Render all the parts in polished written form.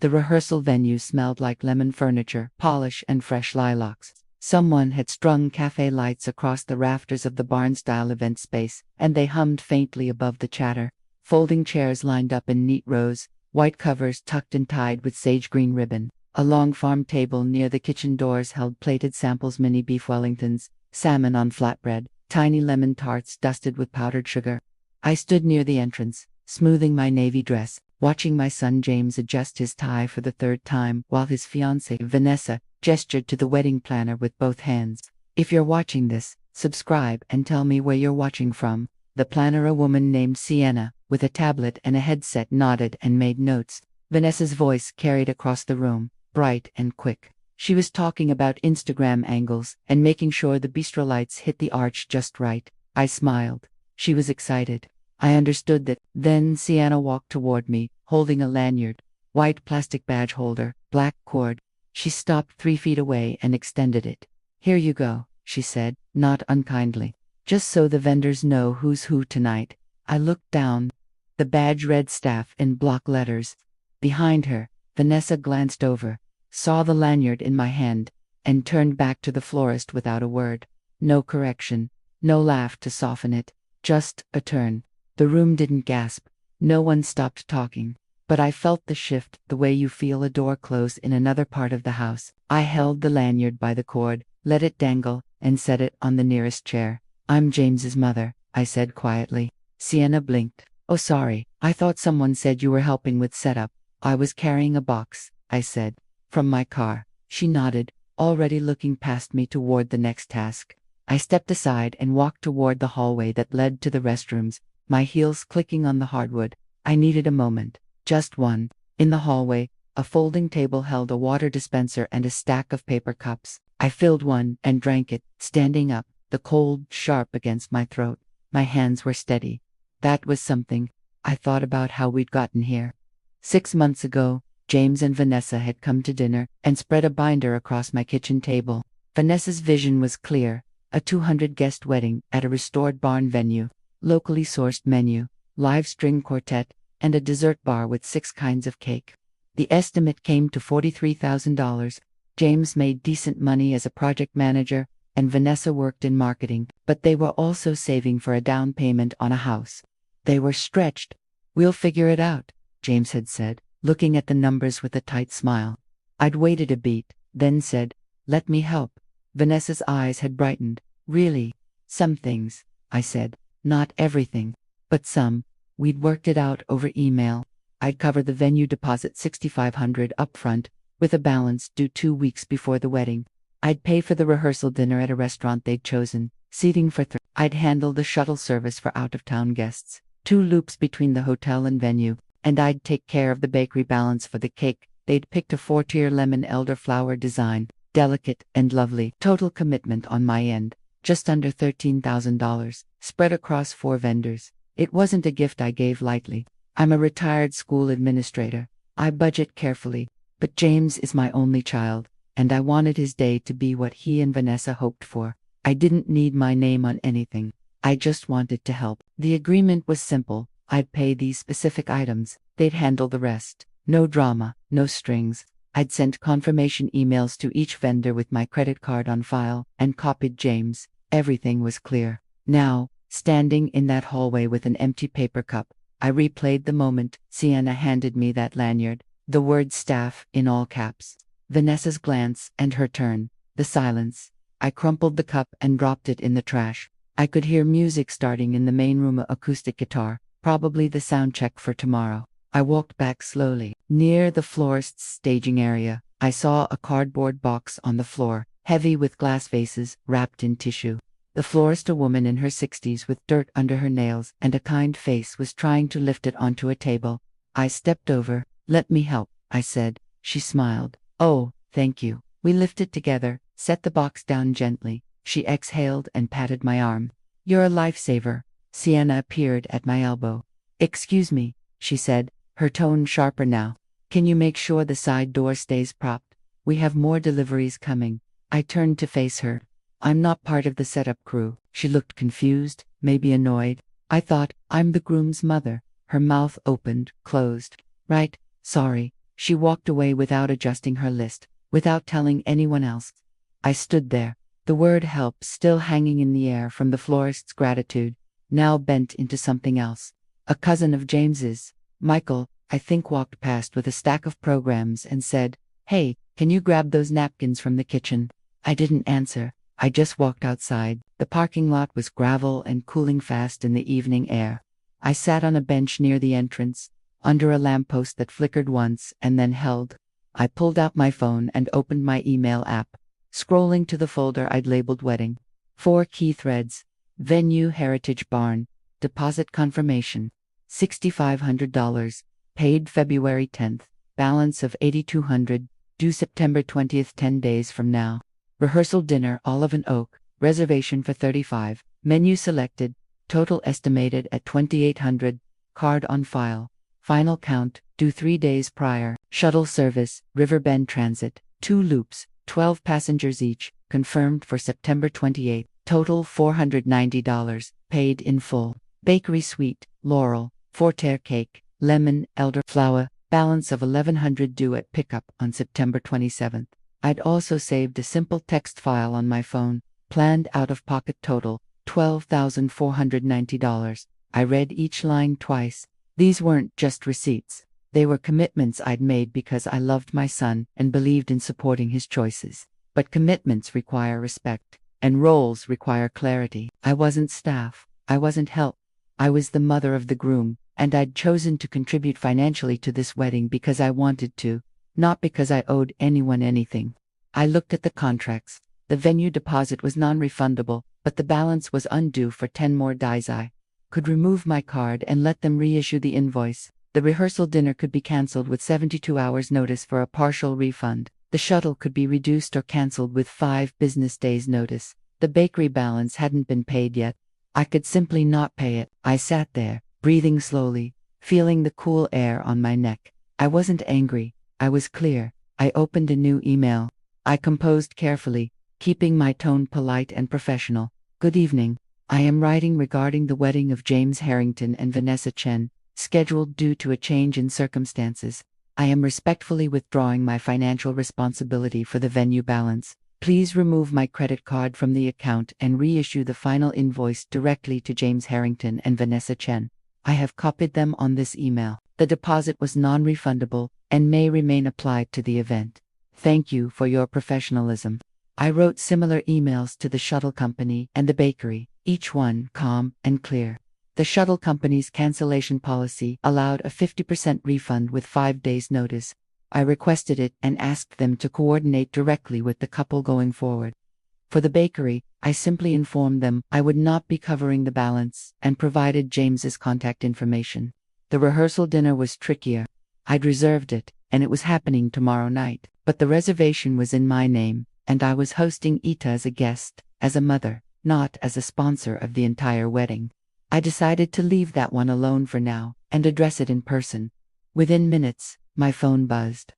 The rehearsal venue smelled like lemon furniture, polish, and fresh lilacs. Someone had strung cafe lights across the rafters of the barn-style event space, and they hummed faintly above the chatter. Folding chairs lined up in neat rows, white covers tucked and tied with sage green ribbon. A long farm table near the kitchen doors held plated samples, mini beef Wellingtons, salmon on flatbread, tiny lemon tarts dusted with powdered sugar. I stood near the entrance, smoothing my navy dress, watching my son James adjust his tie for the third time while his fiancée, Vanessa, gestured to the wedding planner with both hands. If you're watching this, subscribe and tell me where you're watching from. The planner, a woman named Sienna, with a tablet and a headset, nodded and made notes. Vanessa's voice carried across the room, bright and quick. She was talking about Instagram angles and making sure the bistro lights hit the arch just right. I smiled. She was excited. I understood that. Then Sienna walked toward me, holding a lanyard. White plastic badge holder, black cord. She stopped 3 feet away and extended it. Here you go, she said, not unkindly. Just so the vendors know who's who tonight. I looked down. The badge read staff in block letters. Behind her, Vanessa glanced over, saw the lanyard in my hand, and turned back to the florist without a word. No correction, no laugh to soften it, just a turn. The room didn't gasp. No one stopped talking. But I felt the shift, the way you feel a door close in another part of the house. I held the lanyard by the cord, let it dangle, and set it on the nearest chair. I'm James's mother, I said quietly. Sienna blinked. Oh, sorry, I thought someone said you were helping with setup. I was carrying a box, I said. From my car. She nodded, already looking past me toward the next task. I stepped aside and walked toward the hallway that led to the restrooms, my heels clicking on the hardwood. I needed a moment. Just one. In the hallway, a folding table held a water dispenser and a stack of paper cups. I filled one and drank it, standing up, the cold sharp against my throat. My hands were steady. That was something. I thought about how we'd gotten here. 6 months ago, James and Vanessa had come to dinner and spread a binder across my kitchen table. Vanessa's vision was clear: a 200-guest wedding at a restored barn venue, locally sourced menu, live string quartet, and a dessert bar with 6 kinds of cake. The estimate came to $43,000. James made decent money as a project manager, and Vanessa worked in marketing, but they were also saving for a down payment on a house. They were stretched. We'll figure it out, James had said, looking at the numbers with a tight smile. I'd waited a beat, then said, let me help. Vanessa's eyes had brightened. Really? Some things, I said. Not everything, but some. We'd worked it out over email. I'd cover the venue deposit $6,500 upfront, with a balance due 2 weeks before the wedding. I'd pay for the rehearsal dinner at a restaurant they'd chosen, seating for 3. I'd handle the shuttle service for out-of-town guests, 2 loops between the hotel and venue, and I'd take care of the bakery balance for the cake. They'd picked a 4-tier lemon elderflower design, delicate and lovely. Total commitment on my end, just under $13,000, spread across 4 vendors. It wasn't a gift I gave lightly. I'm a retired school administrator. I budget carefully, but James is my only child, and I wanted his day to be what he and Vanessa hoped for. I didn't need my name on anything. I just wanted to help. The agreement was simple. I'd pay these specific items. They'd handle the rest. No drama, no strings. I'd sent confirmation emails to each vendor with my credit card on file and copied James. Everything was clear. Now, standing in that hallway with an empty paper cup, I replayed the moment. Sienna handed me that lanyard, the word staff in all caps. Vanessa's glance and her turn, the silence. I crumpled the cup and dropped it in the trash. I could hear music starting in the main room, a acoustic guitar, probably the sound check for tomorrow. I walked back slowly. Near the florist's staging area, I saw a cardboard box on the floor, heavy with glass vases wrapped in tissue. The florist, a woman in her 60s with dirt under her nails and a kind face, was trying to lift it onto a table. I stepped over. Let me help, I said. She smiled. Oh, thank you. We lifted together, set the box down gently. She exhaled and patted my arm. You're a lifesaver. Sienna appeared at my elbow. Excuse me, she said, her tone sharper now. Can you make sure the side door stays propped? We have more deliveries coming. I turned to face her. I'm not part of the setup crew. She looked confused, maybe annoyed. I thought, I'm the groom's mother. Her mouth opened, closed. Right, sorry, She walked away without adjusting her list, without telling anyone else. I stood there, the word help still hanging in the air from the florist's gratitude, now bent into something else. A cousin of James's, Michael, I think, walked past with a stack of programs and said, "Hey, can you grab those napkins from the kitchen?" I didn't answer. I just walked outside. The parking lot was gravel and cooling fast in the evening air. I sat on a bench near the entrance, under a lamppost that flickered once and then held. I pulled out my phone and opened my email app, scrolling to the folder I'd labeled wedding. 4 key threads. Venue Heritage Barn. Deposit confirmation. $6,500. Paid February 10th. Balance of $8,200. Due September 20th, 10 days from now. Rehearsal dinner, Olive and Oak. Reservation for 35. Menu selected. Total estimated at $2,800. Card on file. Final count, due 3 days prior. Shuttle service, Riverbend Transit. 2 loops, 12 passengers each. Confirmed for September 28. Total $490. Paid in full. Bakery suite, Laurel. 4-tier cake, lemon, elderflower. Balance of $1,100 due at pickup on September 27th. I'd also saved a simple text file on my phone. Planned out-of-pocket total, $12,490. I read each line twice. These weren't just receipts. They were commitments I'd made because I loved my son and believed in supporting his choices. But commitments require respect, and roles require clarity. I wasn't staff. I wasn't help. I was the mother of the groom, and I'd chosen to contribute financially to this wedding because I wanted to, not because I owed anyone anything. I looked at the contracts. The venue deposit was non-refundable, but the balance was undue for 10 more days. I could remove my card and let them reissue the invoice. The rehearsal dinner could be cancelled with 72 hours notice for a partial refund. The shuttle could be reduced or cancelled with 5 business days notice. The bakery balance hadn't been paid yet. I could simply not pay it. I sat there, breathing slowly, feeling the cool air on my neck. I wasn't angry. I was clear. I opened a new email. I composed carefully, keeping my tone polite and professional. Good evening. I am writing regarding the wedding of James Harrington and Vanessa Chen, scheduled due to a change in circumstances. I am respectfully withdrawing my financial responsibility for the venue balance. Please remove my credit card from the account and reissue the final invoice directly to James Harrington and Vanessa Chen. I have copied them on this email. The deposit was non-refundable and may remain applied to the event. Thank you for your professionalism. I wrote similar emails to the shuttle company and the bakery, each one calm and clear. The shuttle company's cancellation policy allowed a 50% refund with 5 days' notice. I requested it and asked them to coordinate directly with the couple going forward. For the bakery, I simply informed them I would not be covering the balance and provided James's contact information. The rehearsal dinner was trickier. I'd reserved it, and it was happening tomorrow night, but the reservation was in my name, and I was hosting Ita as a guest, as a mother, not as a sponsor of the entire wedding. I decided to leave that one alone for now, and address it in person. Within minutes, my phone buzzed.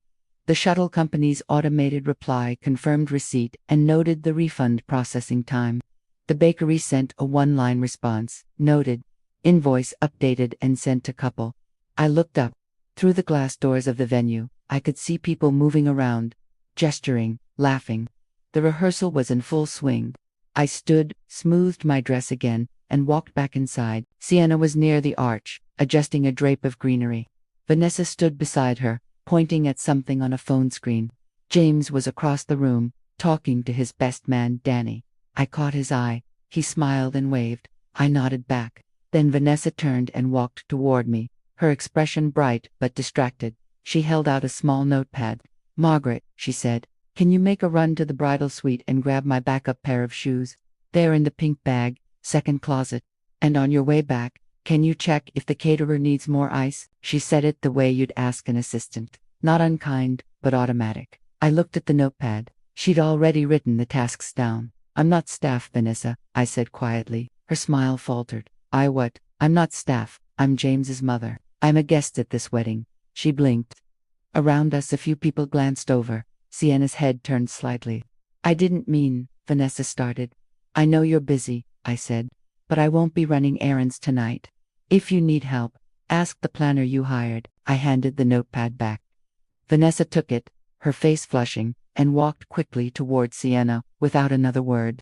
The shuttle company's automated reply confirmed receipt and noted the refund processing time. The bakery sent a 1-line response, noted, invoice updated and sent to couple. I looked up. Through the glass doors of the venue, I could see people moving around, gesturing, laughing. The rehearsal was in full swing. I stood, smoothed my dress again, and walked back inside. Sienna was near the arch, adjusting a drape of greenery. Vanessa stood beside her, pointing at something on a phone screen. James was across the room, talking to his best man, Danny. I caught his eye. He smiled and waved. I nodded back. Then Vanessa turned and walked toward me, her expression bright but distracted. She held out a small notepad. "Margaret," she said, "can you make a run to the bridal suite and grab my backup pair of shoes? They're in the pink bag, second closet. And on your way back, can you check if the caterer needs more ice?" She said it the way you'd ask an assistant. Not unkind, but automatic. I looked at the notepad. She'd already written the tasks down. "I'm not staff, Vanessa," I said quietly. Her smile faltered. I'm not staff. I'm James's mother. I'm a guest at this wedding." She blinked. Around us a few people glanced over. Sienna's head turned slightly. "I didn't mean," Vanessa started. "I know you're busy," I said, "but I won't be running errands tonight. If you need help, ask the planner you hired." I handed the notepad back. Vanessa took it, her face flushing, and walked quickly toward Sienna, without another word.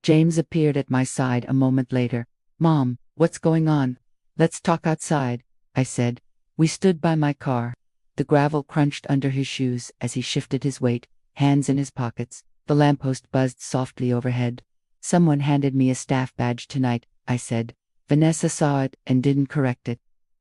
James appeared at my side a moment later. Mom, what's going on? Let's talk outside, I said. We stood by my car. The gravel crunched under his shoes as he shifted his weight, hands in his pockets. The lamppost buzzed softly overhead. Someone handed me a staff badge tonight, I said. Vanessa saw it and didn't correct it.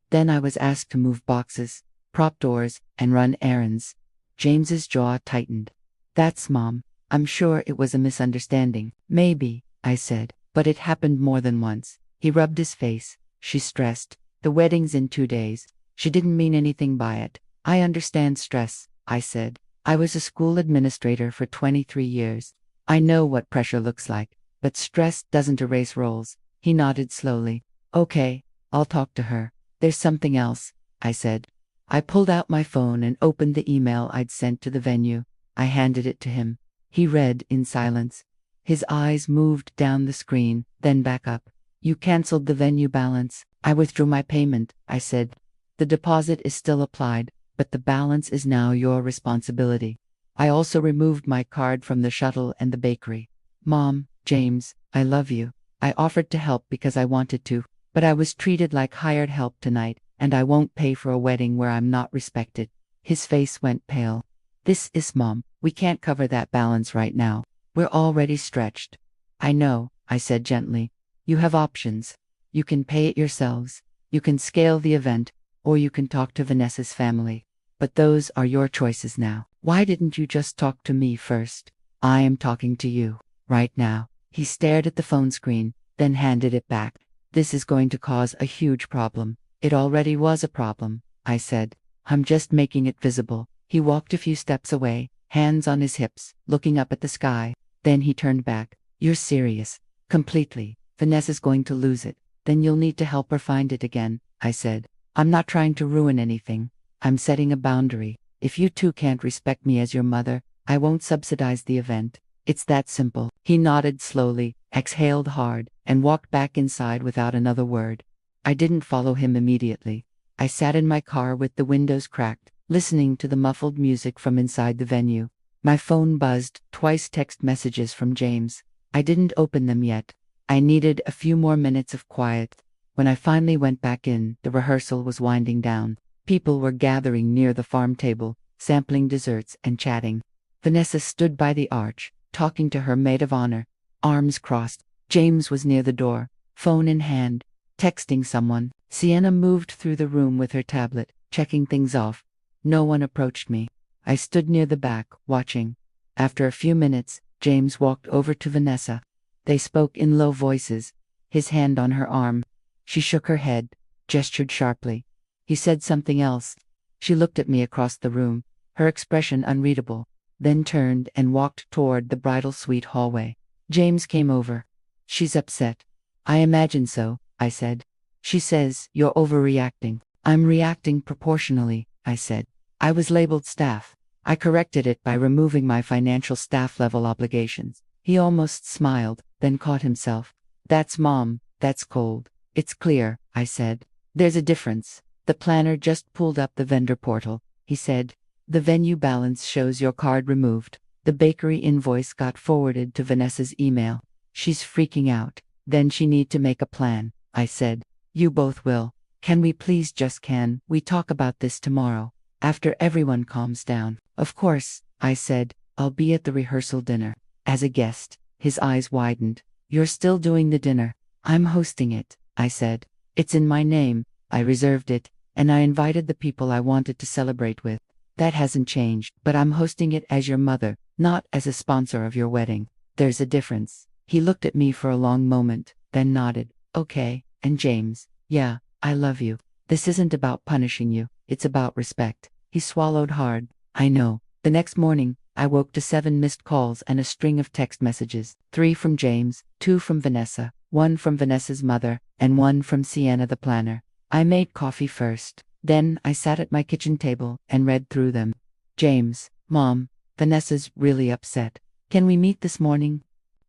Then I was asked to move boxes, prop doors, and run errands. James's jaw tightened. That's Mom. I'm sure it was a misunderstanding. Maybe, I said, but it happened more than once. He rubbed his face. She stressed. The wedding's in 2 days. She didn't mean anything by it. I understand stress, I said. I was a school administrator for 23 years. I know what pressure looks like, but stress doesn't erase roles. He nodded slowly. Okay, I'll talk to her. There's something else, I said. I pulled out my phone and opened the email I'd sent to the venue. I handed it to him. He read in silence. His eyes moved down the screen, then back up. You canceled the venue balance. I withdrew my payment, I said. The deposit is still applied, but the balance is now your responsibility. I also removed my card from the shuttle and the bakery. Mom, James, I love you. I offered to help because I wanted to, but I was treated like hired help tonight, and I won't pay for a wedding where I'm not respected. His face went pale. This is Mom. We can't cover that balance right now. We're already stretched. I know, I said gently. You have options. You can pay it yourselves. You can scale the event, or you can talk to Vanessa's family. But those are your choices now. Why didn't you just talk to me first? I am talking to you, right now. He stared at the phone screen, then handed it back. This is going to cause a huge problem. It already was a problem, I said. I'm just making it visible. He walked a few steps away, hands on his hips, looking up at the sky. Then he turned back. You're serious. Completely. Vanessa's going to lose it. Then you'll need to help her find it again, I said. I'm not trying to ruin anything. I'm setting a boundary. If you two can't respect me as your mother, I won't subsidize the event. It's that simple. He nodded slowly, exhaled hard, and walked back inside without another word. I didn't follow him immediately. I sat in my car with the windows cracked, listening to the muffled music from inside the venue. My phone buzzed, twice text messages from James. I didn't open them yet. I needed a few more minutes of quiet. When I finally went back in, the rehearsal was winding down. People were gathering near the farm table, sampling desserts and chatting. Vanessa stood by the arch, talking to her maid of honor, arms crossed. James was near the door, phone in hand, texting someone. Sienna moved through the room with her tablet, checking things off. No one approached me. I stood near the back, watching. After a few minutes, James walked over to Vanessa. They spoke in low voices, his hand on her arm. She shook her head, gestured sharply. He said something else. She looked at me across the room, her expression unreadable, then turned and walked toward the bridal suite hallway. James came over. She's upset. I imagine so, I said. She says you're overreacting. I'm reacting proportionally, I said. I was labeled staff. I corrected it by removing my financial staff level obligations. He almost smiled, then caught himself. That's Mom, that's cold. It's clear, I said. There's a difference. The planner just pulled up the vendor portal. He said, the venue balance shows your card removed. The bakery invoice got forwarded to Vanessa's email. She's freaking out. Then she need to make a plan, I said. You both will. Can we please can we talk about this tomorrow, after everyone calms down? Of course, I said. I'll be at the rehearsal dinner. As a guest. His eyes widened. You're still doing the dinner. I'm hosting it, I said. It's in my name. I reserved it, and I invited the people I wanted to celebrate with. That hasn't changed, but I'm hosting it as your mother, not as a sponsor of your wedding. There's a difference. He looked at me for a long moment, then nodded. Okay, and James, yeah, I love you. This isn't about punishing you, it's about respect. He swallowed hard. I know. The next morning, I woke to 7 missed calls and a string of text messages. 3 from James, 2 from Vanessa, 1 from Vanessa's mother, and 1 from Sienna the planner. I made coffee first. Then I sat at my kitchen table and read through them. James, Mom, Vanessa's really upset. Can we meet this morning?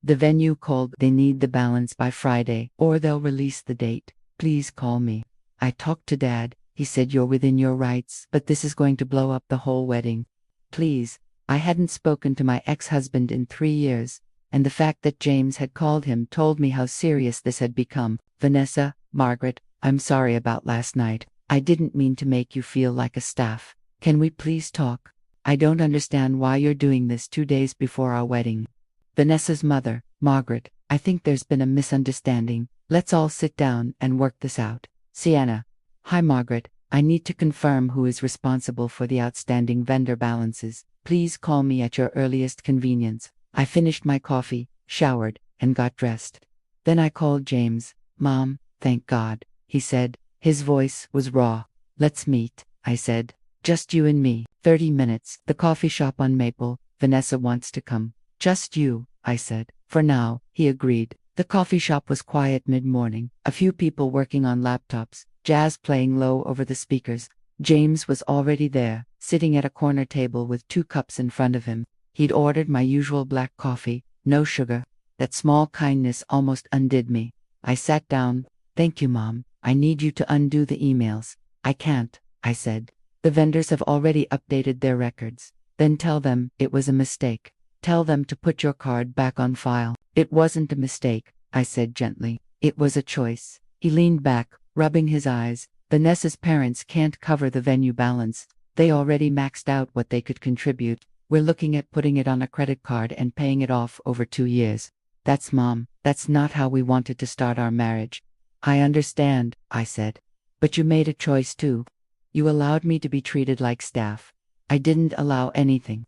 The venue called. They need the balance by Friday, or they'll release the date. Please call me. I talked to Dad. He said you're within your rights, but this is going to blow up the whole wedding. Please. I hadn't spoken to my ex-husband in 3 years, and the fact that James had called him told me how serious this had become. Vanessa, Margaret, I'm sorry about last night. I didn't mean to make you feel like a staff. Can we please talk? I don't understand why you're doing this 2 days before our wedding. Vanessa's mother, Margaret, I think there's been a misunderstanding. Let's all sit down and work this out. Sienna. Hi Margaret, I need to confirm who is responsible for the outstanding vendor balances. Please call me at your earliest convenience. I finished my coffee, showered, and got dressed. Then I called James. Mom, thank God, he said. His voice was raw. Let's meet, I said. Just you and me. 30 minutes. The coffee shop on Maple. Vanessa wants to come. Just you, I said. For now, he agreed. The coffee shop was quiet mid-morning. A few people working on laptops, jazz playing low over the speakers. James was already there, sitting at a corner table with 2 cups in front of him. He'd ordered my usual black coffee, no sugar. That small kindness almost undid me. I sat down. Thank you, Mom. I need you to undo the emails. I can't, I said. The vendors have already updated their records. Then tell them it was a mistake. Tell them to put your card back on file. It wasn't a mistake, I said gently. It was a choice. He leaned back, rubbing his eyes. Vanessa's parents can't cover the venue balance. They already maxed out what they could contribute. We're looking at putting it on a credit card and paying it off over 2 years. That's Mom. That's not how we wanted to start our marriage. I understand, I said. But you made a choice too. You allowed me to be treated like staff. I didn't allow anything.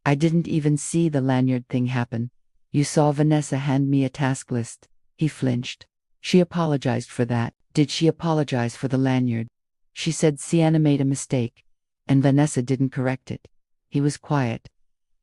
I didn't even see the lanyard thing happen. You saw Vanessa hand me a task list. He flinched. She apologized for that. Did she apologize for the lanyard? She said Sienna made a mistake, and Vanessa didn't correct it. He was quiet.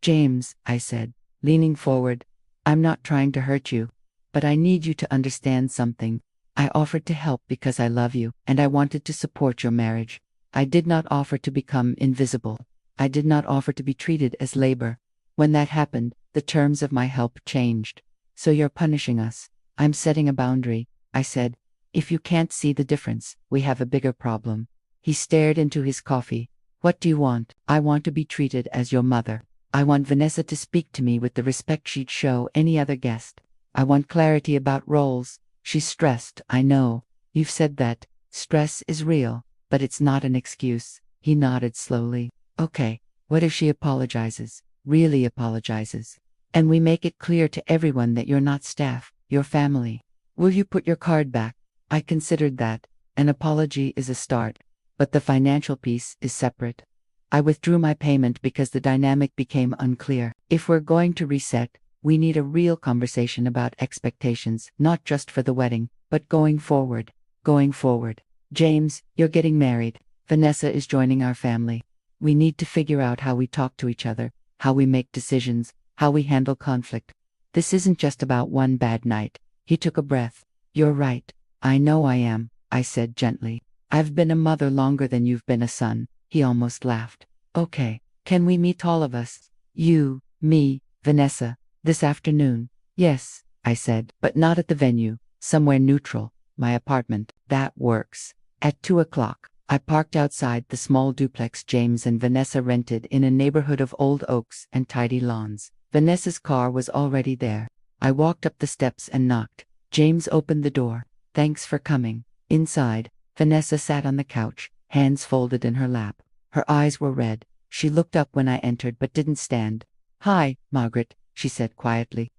James, I said, leaning forward, I'm not trying to hurt you, but I need you to understand something. I offered to help because I love you, and I wanted to support your marriage. I did not offer to become invisible. I did not offer to be treated as labor. When that happened, the terms of my help changed. So you're punishing us. I'm setting a boundary, I said. If you can't see the difference, we have a bigger problem. He stared into his coffee. What do you want? I want to be treated as your mother. I want Vanessa to speak to me with the respect she'd show any other guest. I want clarity about roles. She's stressed, I know. You've said that. Stress is real, but it's not an excuse. He nodded slowly. Okay, what if she apologizes? Really apologizes? And we make it clear to everyone that you're not staff, you're family. Will you put your card back? I considered that. An apology is a start, but the financial piece is separate. I withdrew my payment because the dynamic became unclear. If we're going to reset, we need a real conversation about expectations, not just for the wedding, but going forward. Going forward. James, you're getting married. Vanessa is joining our family. We need to figure out how we talk to each other, how we make decisions, how we handle conflict. This isn't just about one bad night. He took a breath. You're right. I know I am, I said gently. I've been a mother longer than you've been a son. He almost laughed. Okay, can we meet all of us? You, me, Vanessa, this afternoon? Yes, I said, but not at the venue, somewhere neutral, my apartment. That works. At 2 o'clock, I parked outside the small duplex James and Vanessa rented in a neighborhood of old oaks and tidy lawns. Vanessa's car was already there. I walked up the steps and knocked. James opened the door. Thanks for coming. Inside, Vanessa sat on the couch, hands folded in her lap. Her eyes were red. She looked up when I entered but didn't stand. Hi, Margaret, she said quietly.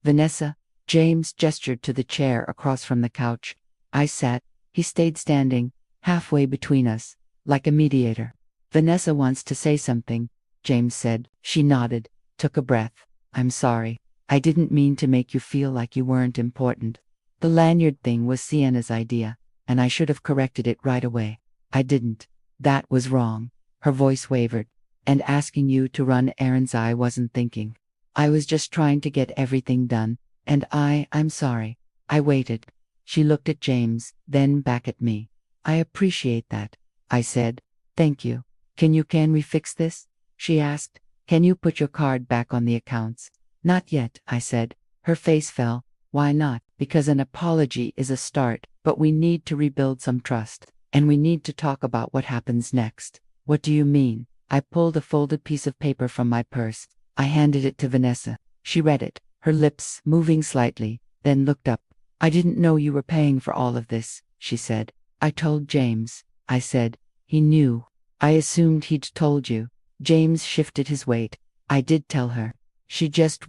Vanessa. James gestured to the chair across from the couch. I sat. He stayed standing, halfway between us, like a mediator. Vanessa wants to say something, James said. She nodded, took a breath. I'm sorry. I didn't mean to make you feel like you weren't important. The lanyard thing was Sienna's idea, and I should have corrected it right away. I didn't. That was wrong. Her voice wavered. And asking you to run errands, I wasn't thinking. I was just trying to get everything done, and I'm sorry. I waited. She looked at James, then back at me. I appreciate that, I said. Thank you. Can we fix this? She asked. Can you put your card back on the accounts? Not yet, I said. Her face fell. Why not? Because an apology is a start, but we need to rebuild some trust. And we need to talk about what happens next. What do you mean? I pulled a folded piece of paper from my purse. I handed it to Vanessa. She read it, her lips moving slightly, then looked up. I didn't know you were paying for all of this, she said. I told James, I said. He knew. I assumed he'd told you. James shifted his weight. I did tell her.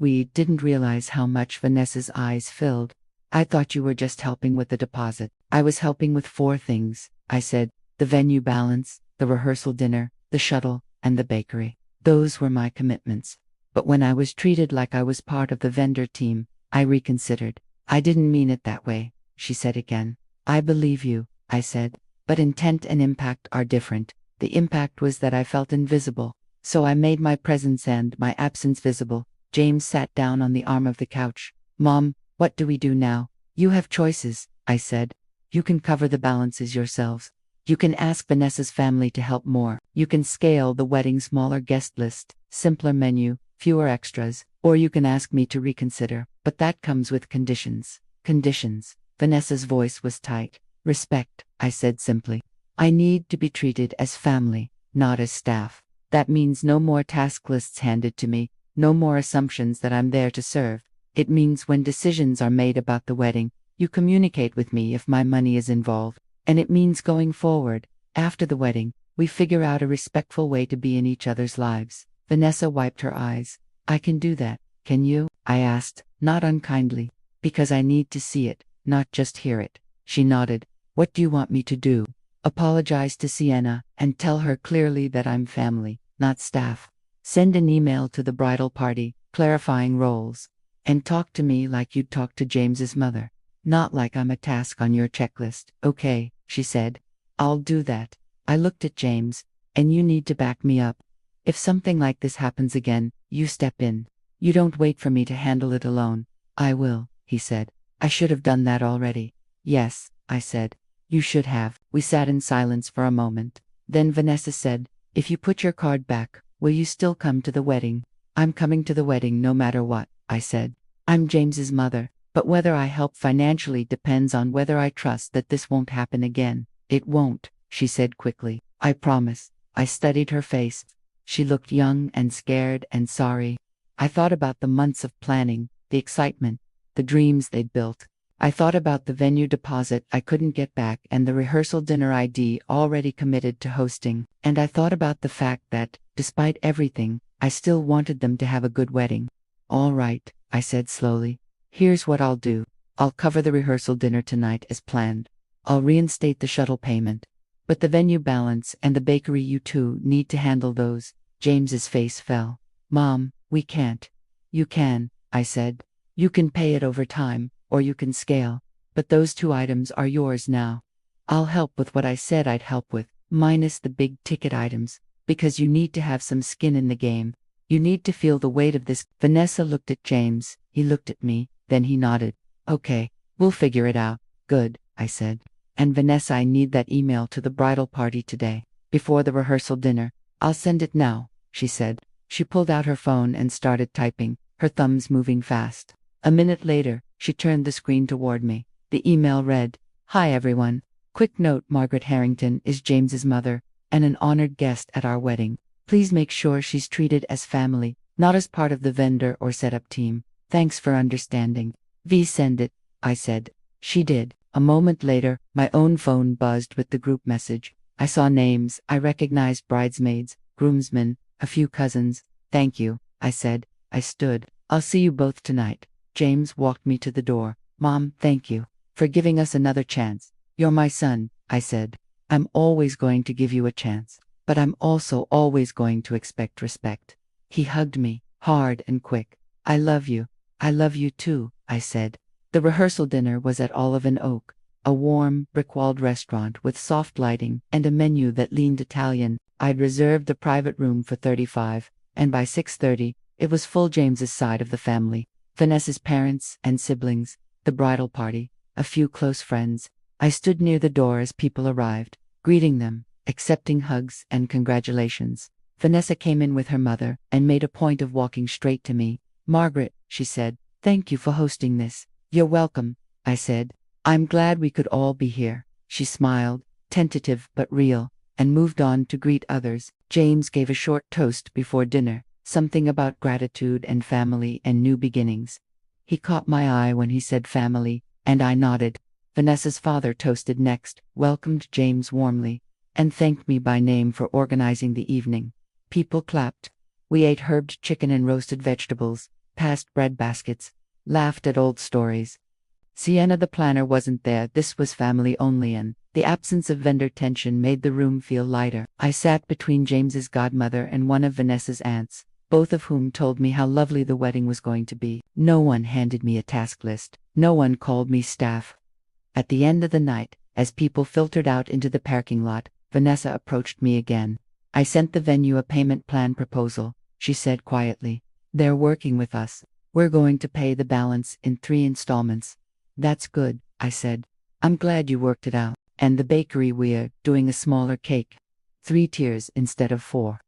We didn't realize how much. Vanessa's eyes filled. I thought you were just helping with the deposit. I was helping with 4 things, I said. The venue balance, the rehearsal dinner, the shuttle, and the bakery. Those were my commitments. But when I was treated like I was part of the vendor team, I reconsidered. I didn't mean it that way, she said again. I believe you, I said. But intent and impact are different. The impact was that I felt invisible. So I made my presence and my absence visible. James sat down on the arm of the couch. Mom, what do we do now? You have choices, I said. You can cover the balances yourselves. You can ask Vanessa's family to help more. You can scale the wedding, smaller guest list, simpler menu, fewer extras, or you can ask me to reconsider. But that comes with conditions. Conditions. Vanessa's voice was tight. Respect, I said simply. I need to be treated as family, not as staff. That means no more task lists handed to me, no more assumptions that I'm there to serve. It means when decisions are made about the wedding, you communicate with me if my money is involved. And it means going forward, after the wedding, we figure out a respectful way to be in each other's lives. Vanessa wiped her eyes. I can do that, can you? I asked, not unkindly, because I need to see it, not just hear it. She nodded. What do you want me to do? Apologize to Sienna and tell her clearly that I'm family, not staff. Send an email to the bridal party, clarifying roles. And talk to me like you'd talk to James's mother. Not like I'm a task on your checklist. Okay, she said. I'll do that. I looked at James. And you need to back me up. If something like this happens again, you step in. You don't wait for me to handle it alone. I will, he said. I should have done that already. Yes, I said. You should have. We sat in silence for a moment. Then Vanessa said, if you put your card back, will you still come to the wedding? I'm coming to the wedding no matter what, I said. I'm James's mother, but whether I help financially depends on whether I trust that this won't happen again. It won't, she said quickly. I promise. I studied her face. She looked young and scared and sorry. I thought about the months of planning, the excitement, the dreams they'd built. I thought about the venue deposit I couldn't get back and the rehearsal dinner I'd already committed to hosting. And I thought about the fact that, despite everything, I still wanted them to have a good wedding. All right, I said slowly. Here's what I'll do. I'll cover the rehearsal dinner tonight as planned. I'll reinstate the shuttle payment. But the venue balance and the bakery, you two need to handle those. James's face fell. Mom, we can't. You can, I said. You can pay it over time, or you can scale. But those 2 items are yours now. I'll help with what I said I'd help with, minus the big ticket items, because you need to have some skin in the game. You need to feel the weight of this. Vanessa looked at James, he looked at me, then he nodded. Okay, we'll figure it out. Good, I said. And Vanessa, I need that email to the bridal party today, before the rehearsal dinner. I'll send it now, she said. She pulled out her phone and started typing, her thumbs moving fast. A minute later, she turned the screen toward me. The email read, Hi everyone. Quick note, Margaret Harrington is James's mother, and an honored guest at our wedding. Please make sure she's treated as family, not as part of the vendor or setup team. Thanks for understanding. V, send it, I said. She did. A moment later, my own phone buzzed with the group message. I saw names, I recognized bridesmaids, groomsmen, a few cousins. Thank you, I said. I stood. I'll see you both tonight. James walked me to the door. Mom, thank you for giving us another chance. You're my son, I said. I'm always going to give you a chance, but I'm also always going to expect respect. He hugged me, hard and quick. I love you. I love you too, I said. The rehearsal dinner was at Olive and Oak, a warm, brick-walled restaurant with soft lighting and a menu that leaned Italian. I'd reserved a private room for 35, and by 6:30, it was full. James's side of the family, Vanessa's parents and siblings, the bridal party, a few close friends. I stood near the door as people arrived, greeting them, accepting hugs and congratulations. Vanessa came in with her mother and made a point of walking straight to me. Margaret, she said, thank you for hosting this. You're welcome, I said. I'm glad we could all be here. She smiled. tentative but real, and moved on to greet others. James gave a short toast before dinner, something about gratitude and family and new beginnings. He caught my eye when he said family, and I nodded. Vanessa's father toasted next, welcomed James warmly, and thanked me by name for organizing the evening. People clapped. We ate herbed chicken and roasted vegetables, passed bread baskets, laughed at old stories. Sienna the planner wasn't there. This was family only, and the absence of vendor tension made the room feel lighter. I sat between James's godmother and one of Vanessa's aunts, both of whom told me how lovely the wedding was going to be. No one handed me a task list. No one called me staff. At the end of the night, as people filtered out into the parking lot, Vanessa approached me again. I sent the venue a payment plan proposal, she said quietly. They're working with us. We're going to pay the balance in 3 installments. That's good, I said. I'm glad you worked it out. And the bakery, we're doing a smaller cake. 3 tiers instead of 4.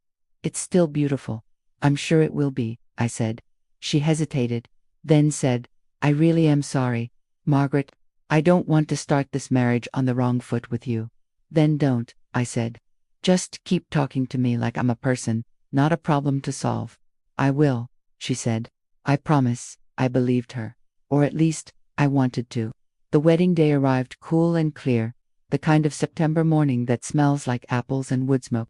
It's still beautiful. I'm sure it will be, I said. She hesitated, then said, I really am sorry, Margaret. I don't want to start this marriage on the wrong foot with you. Then don't, I said. Just keep talking to me like I'm a person, not a problem to solve. I will, she said. I promise. I believed her. Or at least, I wanted to. The wedding day arrived cool and clear, the kind of September morning that smells like apples and wood smoke.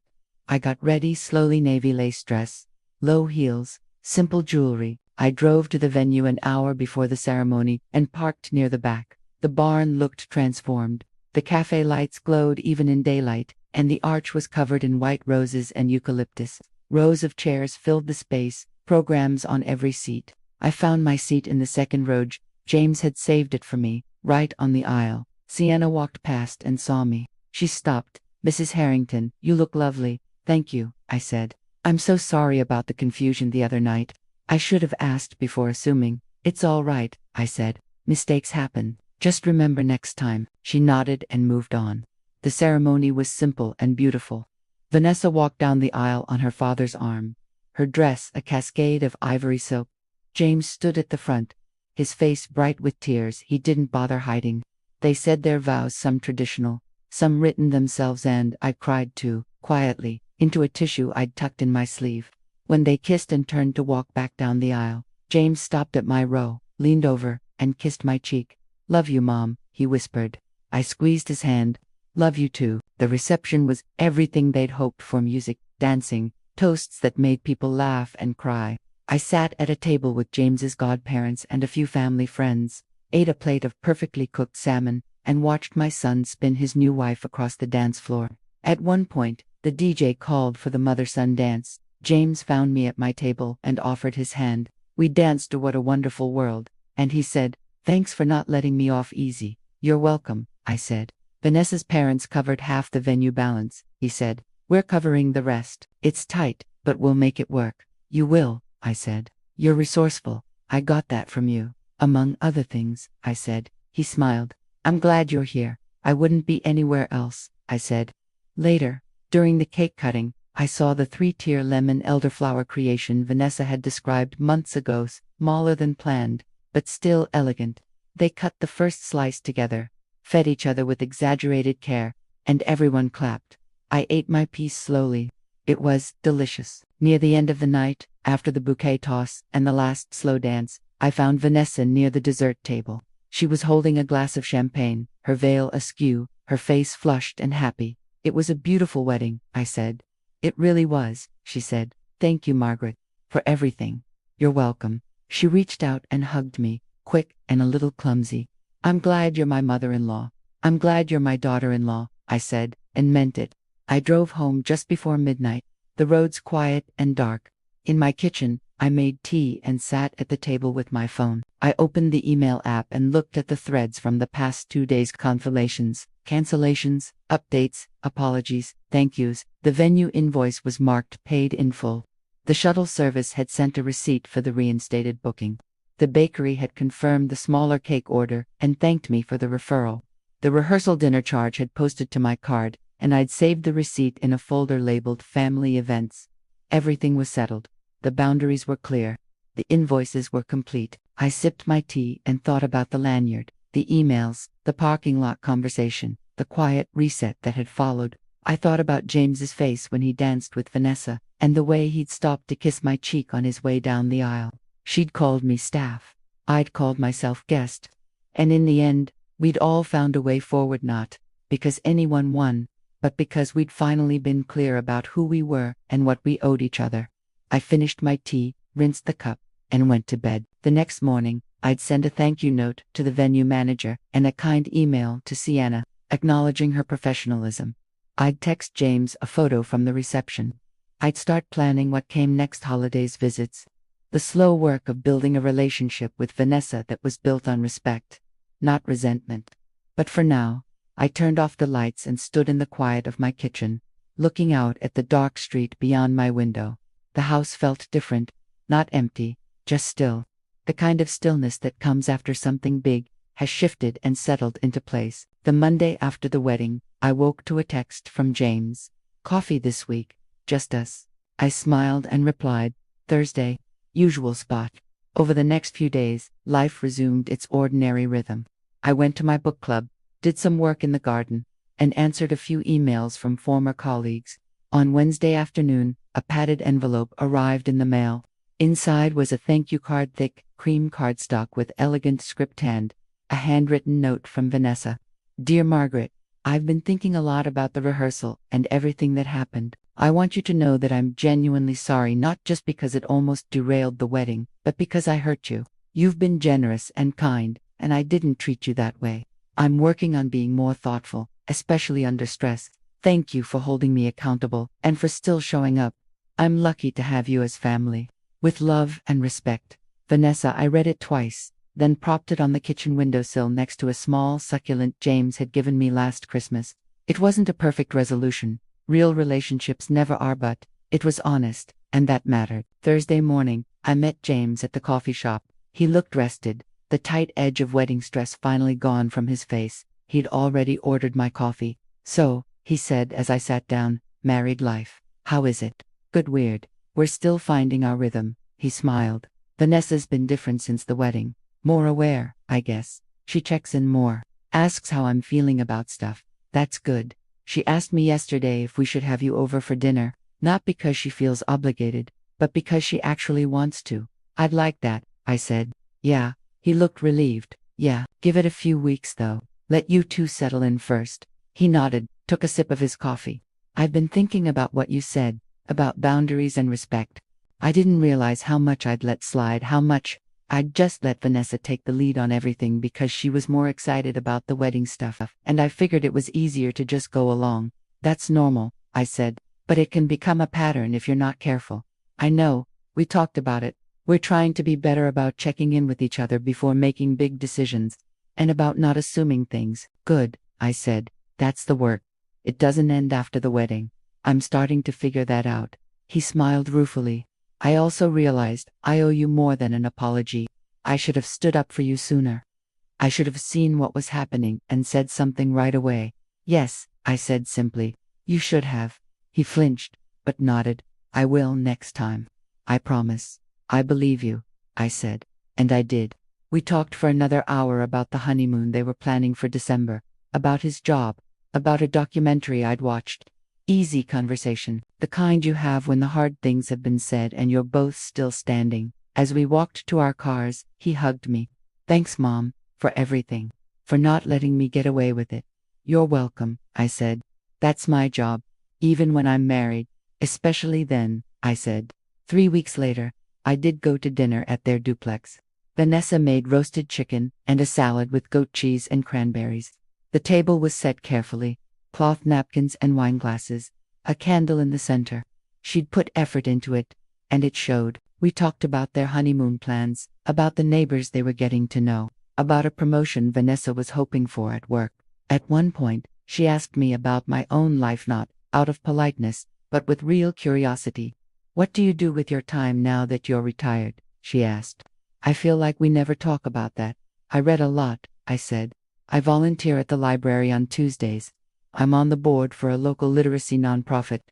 I got ready slowly, navy lace dress, low heels, simple jewelry. I drove to the venue an hour before the ceremony and parked near the back. The barn looked transformed. The cafe lights glowed even in daylight, and the arch was covered in white roses and eucalyptus. Rows of chairs filled the space, programs on every seat. I found my seat in the second row. James had saved it for me, right on the aisle. Sienna walked past and saw me. She stopped. Mrs. Harrington, you look lovely. Thank you, I said. I'm so sorry about the confusion the other night. I should have asked before assuming. It's all right, I said. Mistakes happen. Just remember next time. She nodded and moved on. The ceremony was simple and beautiful. Vanessa walked down the aisle on her father's arm, her dress a cascade of ivory silk. James stood at the front, his face bright with tears he didn't bother hiding. They said their vows, some traditional, some written themselves, and I cried too, quietly, into a tissue I'd tucked in my sleeve. When they kissed and turned to walk back down the aisle, James stopped at my row, leaned over, and kissed my cheek. Love you, Mom, he whispered. I squeezed his hand. Love you too. The reception was everything they'd hoped for: music, dancing, toasts that made people laugh and cry. I sat at a table with James's godparents and a few family friends, ate a plate of perfectly cooked salmon, and watched my son spin his new wife across the dance floor. At one point, the DJ called for the mother-son dance. James found me at my table and offered his hand. We danced to What a Wonderful World, and he said, Thanks for not letting me off easy. You're welcome, I said. Vanessa's parents covered half the venue balance, he said. We're covering the rest. It's tight, but we'll make it work. You will, I said. You're resourceful. I got that from you. Among other things, I said. He smiled. I'm glad you're here. I wouldn't be anywhere else, I said. Later, during the cake cutting, I saw the 3-tier lemon elderflower creation Vanessa had described months ago, smaller than planned, but still elegant. They cut the first slice together, fed each other with exaggerated care, and everyone clapped. I ate my piece slowly. It was delicious. Near the end of the night, after the bouquet toss and the last slow dance, I found Vanessa near the dessert table. She was holding a glass of champagne, her veil askew, her face flushed and happy. It was a beautiful wedding, I said. It really was, she said. Thank you, Margaret, for everything. You're welcome. She reached out and hugged me, quick and a little clumsy. I'm glad you're my mother-in-law. I'm glad you're my daughter-in-law, I said, and meant it. I drove home just before midnight, the roads quiet and dark. In my kitchen, I made tea and sat at the table with my phone. I opened the email app and looked at the threads from the past 2 days: confirmations, cancellations, updates, apologies, thank yous. The venue invoice was marked paid in full. The shuttle service had sent a receipt for the reinstated booking. The bakery had confirmed the smaller cake order and thanked me for the referral. The rehearsal dinner charge had posted to my card, and I'd saved the receipt in a folder labeled Family Events. Everything was settled. The boundaries were clear. The invoices were complete. I sipped my tea and thought about the lanyard, the emails, the parking lot conversation, the quiet reset that had followed. I thought about James's face when he danced with Vanessa, and the way he'd stopped to kiss my cheek on his way down the aisle. She'd called me staff. I'd called myself guest. And in the end, we'd all found a way forward, not because anyone won, but because we'd finally been clear about who we were and what we owed each other. I finished my tea, rinsed the cup, and went to bed. The next morning, I'd send a thank you note to the venue manager and a kind email to Sienna, acknowledging her professionalism. I'd text James a photo from the reception. I'd start planning what came next: holidays, visits. The slow work of building a relationship with Vanessa that was built on respect, not resentment. But for now, I turned off the lights and stood in the quiet of my kitchen, looking out at the dark street beyond my window. The house felt different, not empty, just still. The kind of stillness that comes after something big has shifted and settled into place. The Monday after the wedding, I woke to a text from James. "Coffee this week, just us." I smiled and replied, "Thursday, usual spot." Over the next few days, life resumed its ordinary rhythm. I went to my book club, did some work in the garden, and answered a few emails from former colleagues. On Wednesday afternoon, a padded envelope arrived in the mail. Inside was a thank you card, thick, cream cardstock with elegant script and a handwritten note from Vanessa. "Dear Margaret, I've been thinking a lot about the rehearsal and everything that happened. I want you to know that I'm genuinely sorry, not just because it almost derailed the wedding, but because I hurt you. You've been generous and kind, and I didn't treat you that way. I'm working on being more thoughtful, especially under stress. Thank you for holding me accountable and for still showing up. I'm lucky to have you as family. With love and respect, Vanessa." I read it twice, then propped it on the kitchen windowsill next to a small succulent James had given me last Christmas. It wasn't a perfect resolution. Real relationships never are, but it was honest, and that mattered. Thursday morning, I met James at the coffee shop. He looked rested, the tight edge of wedding stress finally gone from his face. He'd already ordered my coffee. "So," he said as I sat down, "married life. How is it?" "Good, weird. We're still finding our rhythm." He smiled. "Vanessa's been different since the wedding. More aware, I guess. She checks in more. Asks how I'm feeling about stuff. That's good. She asked me yesterday if we should have you over for dinner, not because she feels obligated, but because she actually wants to." "I'd like that," I said. "Yeah." He looked relieved. "Yeah, give it a few weeks though. Let you two settle in first." He nodded, took a sip of his coffee. "I've been thinking about what you said, about boundaries and respect. I didn't realize how much I'd let slide, how much I'd just let Vanessa take the lead on everything because she was more excited about the wedding stuff, and I figured it was easier to just go along." "That's normal," I said, "but it can become a pattern if you're not careful." "I know, we talked about it. We're trying to be better about checking in with each other before making big decisions, and about not assuming things." "Good," I said. "That's the work. It doesn't end after the wedding. I'm starting to figure that out." He smiled ruefully. "I also realized I owe you more than an apology. I should have stood up for you sooner. I should have seen what was happening and said something right away." "Yes," I said simply. "You should have." He flinched, but nodded. "I will next time. I promise." "I believe you," I said. And I did. We talked for another hour about the honeymoon they were planning for December, about his job, about a documentary I'd watched. Easy conversation, the kind you have when the hard things have been said and you're both still standing. As we walked to our cars, he hugged me. "Thanks, Mom, for everything. For not letting me get away with it." "You're welcome," I said. "That's my job, even when I'm married. Especially then," I said. 3 weeks later, I did go to dinner at their duplex. Vanessa made roasted chicken and a salad with goat cheese and cranberries. The table was set carefully, cloth napkins and wine glasses, a candle in the center. She'd put effort into it, and it showed. We talked about their honeymoon plans, about the neighbors they were getting to know, about a promotion Vanessa was hoping for at work. At one point, she asked me about my own life, not out of politeness, but with real curiosity. "What do you do with your time now that you're retired?" she asked. "I feel like we never talk about that." "I read a lot," I said. "I volunteer at the library on Tuesdays. I'm on the board for a local literacy nonprofit.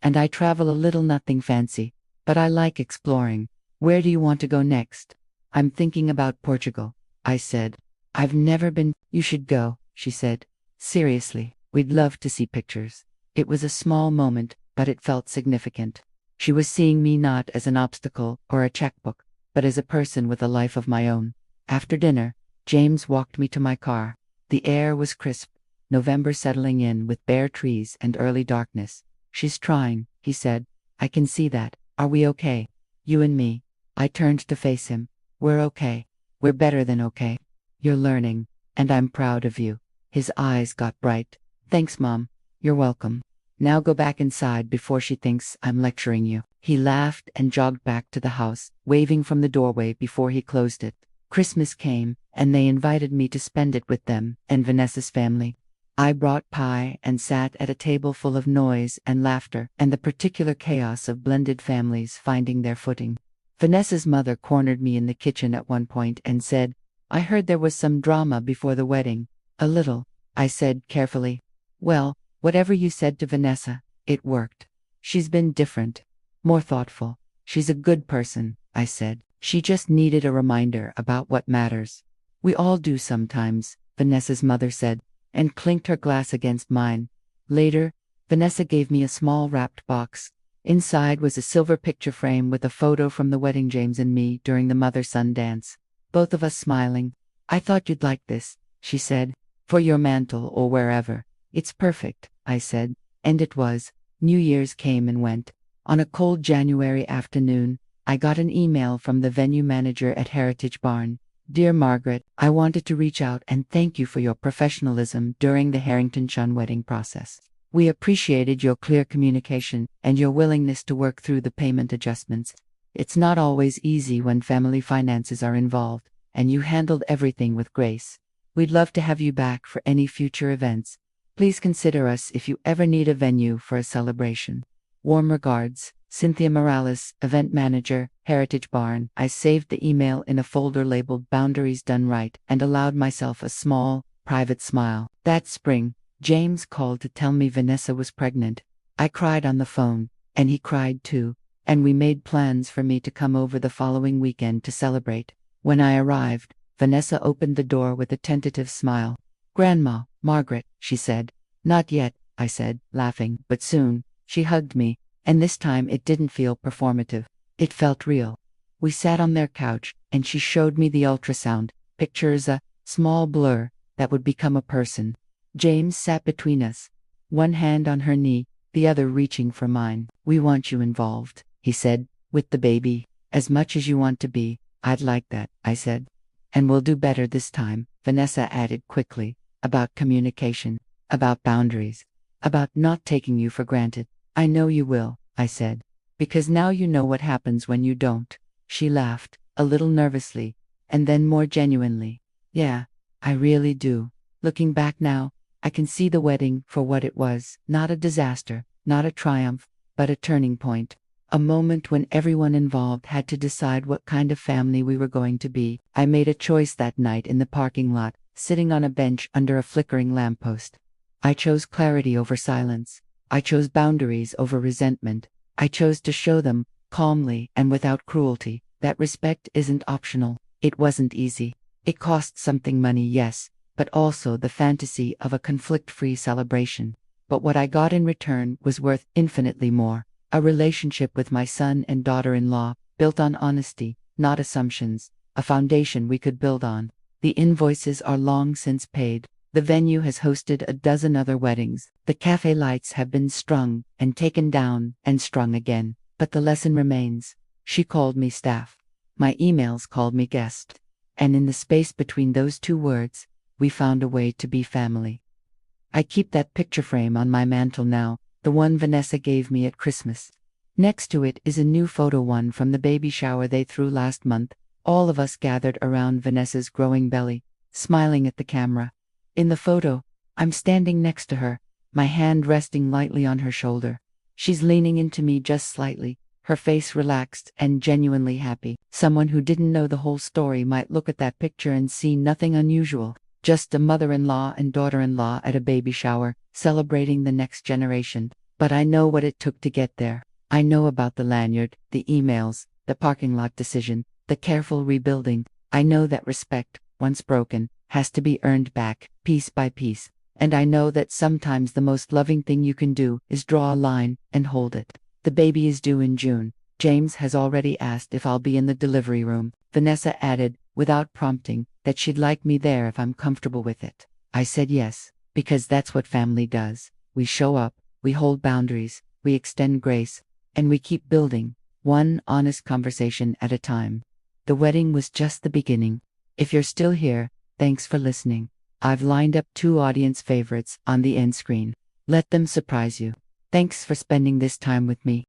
And I travel a little, nothing fancy, but I like exploring." "Where do you want to go next?" "I'm thinking about Portugal," I said. "I've never been." "You should go," she said. "Seriously." We'd love to see pictures. It was a small moment, but it felt significant. She was seeing me not as an obstacle or a checkbook, but as a person with a life of my own. After dinner, James walked me to my car. The air was crisp, November settling in with bare trees and early darkness. "She's trying," he said. "I can see that. Are we okay? You and me?" I turned to face him. "We're okay. We're better than okay. You're learning, and I'm proud of you." His eyes got bright. "Thanks, Mom. You're welcome. Now go back inside before she thinks I'm lecturing you." He laughed and jogged back to the house, waving from the doorway before he closed it. Christmas came, and they invited me to spend it with them and Vanessa's family. I brought pie and sat at a table full of noise and laughter and the particular chaos of blended families finding their footing. Vanessa's mother cornered me in the kitchen at one point and said, "I heard there was some drama before the wedding." "A little," I said carefully. "Well, whatever you said to Vanessa, it worked. She's been different, more thoughtful. She's a good person," I said. "She just needed a reminder about what matters." "We all do sometimes," Vanessa's mother said, and clinked her glass against mine. Later, Vanessa gave me a small wrapped box. Inside was a silver picture frame with a photo from the wedding, James and me during the mother-son dance. Both of us smiling. "I thought you'd like this," she said, "for your mantle or wherever." "It's perfect," I said, and it was. New Year's came and went. On a cold January afternoon, I got an email from the venue manager at Heritage Barn. "Dear Margaret, I wanted to reach out and thank you for your professionalism during the Harrington Chun wedding process. We appreciated your clear communication and your willingness to work through the payment adjustments. It's not always easy when family finances are involved, and you handled everything with grace. We'd love to have you back for any future events. Please consider us if you ever need a venue for a celebration. Warm regards, Cynthia Morales, Event Manager, Heritage Barn." I saved the email in a folder labeled "Boundaries Done Right" and allowed myself a small, private smile. That spring, James called to tell me Vanessa was pregnant. I cried on the phone, and he cried too, and we made plans for me to come over the following weekend to celebrate. When I arrived, Vanessa opened the door with a tentative smile. "Grandma, Margaret," she said. "Not yet," I said, laughing, "but soon." She hugged me, and this time it didn't feel performative. It felt real. We sat on their couch, and she showed me the ultrasound, pictures a small blur that would become a person. James sat between us, one hand on her knee, the other reaching for mine. "We want you involved," he said, "with the baby. As much as you want to be." "I'd like that," I said. "And we'll do better this time," Vanessa added quickly, "about communication, about boundaries, about not taking you for granted." "I know you will," I said, "because now you know what happens when you don't." She laughed, a little nervously, and then more genuinely. "Yeah, I really do. Looking back now, I can see the wedding for what it was, not a disaster, not a triumph, but a turning point. A moment when everyone involved had to decide what kind of family we were going to be." I made a choice that night in the parking lot, sitting on a bench under a flickering lamppost. I chose clarity over silence. I chose boundaries over resentment. I chose to show them, calmly and without cruelty, that respect isn't optional. It wasn't easy. It cost something, money, yes, but also the fantasy of a conflict-free celebration. But what I got in return was worth infinitely more. A relationship with my son and daughter-in-law, built on honesty, not assumptions, a foundation we could build on. The invoices are long since paid. The venue has hosted a dozen other weddings. The cafe lights have been strung and taken down and strung again. But the lesson remains. She called me staff. My emails called me guest. And in the space between those two words, we found a way to be family. I keep that picture frame on my mantle now, the one Vanessa gave me at Christmas. Next to it is a new photo, one from the baby shower they threw last month, all of us gathered around Vanessa's growing belly, smiling at the camera. In the photo, I'm standing next to her, my hand resting lightly on her shoulder. She's leaning into me just slightly, her face relaxed and genuinely happy. Someone who didn't know the whole story might look at that picture and see nothing unusual, just a mother-in-law and daughter-in-law at a baby shower, celebrating the next generation. But I know what it took to get there. I know about the lanyard, the emails, the parking lot decision, the careful rebuilding. I know that respect, once broken, has to be earned back, piece by piece. And I know that sometimes the most loving thing you can do is draw a line and hold it. The baby is due in June. James has already asked if I'll be in the delivery room. Vanessa added, without prompting, that she'd like me there if I'm comfortable with it. I said yes, because that's what family does. We show up, we hold boundaries, we extend grace, and we keep building, one honest conversation at a time. The wedding was just the beginning. If you're still here, thanks for listening. I've lined up 2 audience favorites on the end screen. Let them surprise you. Thanks for spending this time with me.